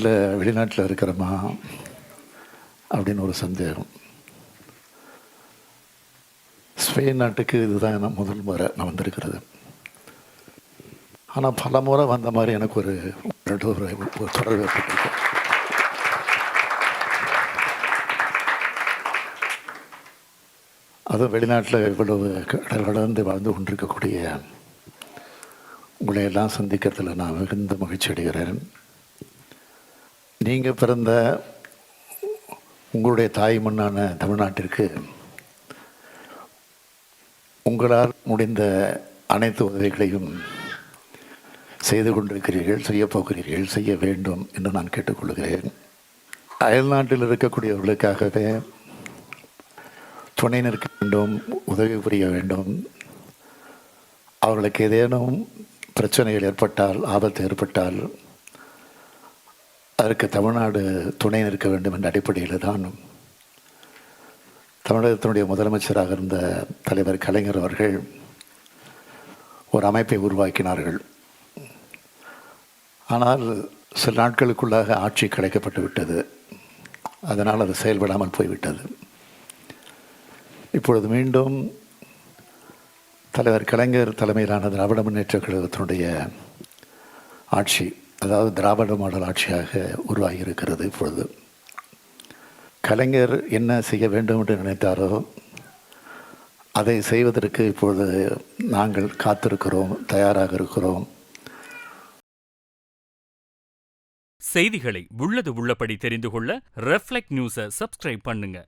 இல்லை வெளிநாட்டில் இருக்கிறோமா அப்படின்னு ஒரு சந்தேகம். ஸ்பெயின் நாட்டுக்கு இதுதான் நான் முதல் முறை நான் வந்திருக்கிறது. ஆனால் பல முறை வந்த மாதிரி எனக்கு ஒரு தொடர்பு ஏற்பட்டிருக்கு. அதுவும் வெளிநாட்டில் இவ்வளவு கடல் கடந்து வாழ்ந்து கொண்டிருக்கக்கூடிய உங்களை எல்லாம் சந்திக்கிறதுல நான் மிகுந்த மகிழ்ச்சி அடைகிறேன். நீங்கள் பிறந்த உங்களுடைய தாய் மண்ணான தமிழ்நாட்டிற்கு உங்களால் முடிந்த அனைத்து உதவிகளையும் செய்து கொண்டிருக்கிறீர்கள், செய்யப்போகிறீர்கள், செய்ய வேண்டும் என்று நான் கேட்டுக்கொள்கிறேன். அயல்நாட்டில் இருக்கக்கூடியவர்களுக்காகவே துணை நிற்க வேண்டும், உதவி புரிய வேண்டும். அவர்களுக்கு ஏதேனும் பிரச்சனைகள் ஏற்பட்டால், ஆபத்து ஏற்பட்டால் அதற்கு தமிழ்நாடு துணை நிற்க வேண்டும் என்ற அடிப்படையில் தான் தமிழகத்தினுடைய முதலமைச்சராக இருந்த தலைவர் கலைஞர் அவர்கள் ஒரு அமைப்பை உருவாக்கினார்கள். ஆனால் சில நாட்களுக்குள்ளாக ஆட்சி கிடைக்கப்பட்டு விட்டது. அதனால் அது செயல்படாமல் போய்விட்டது. இப்பொழுது மீண்டும் தலைவர் கலைஞர் தலைமையிலான திராவிட முன்னேற்ற கழகத்தினுடைய ஆட்சி, அதாவது திராவிட மாடல் ஆட்சியாக உருவாகி இருக்கிறது. இப்பொழுது கலைஞர் என்ன செய்ய வேண்டும் என்று நினைத்தாரோ அதை செய்வதற்கு இப்பொழுது நாங்கள் காத்திருக்கிறோம், தயாராக இருக்கிறோம். செய்திகளை உள்ளது உள்ளபடி தெரிந்து கொள்ள ரெஃப்ளெக்ட் நியூஸை சப்ஸ்கிரைப் பண்ணுங்க.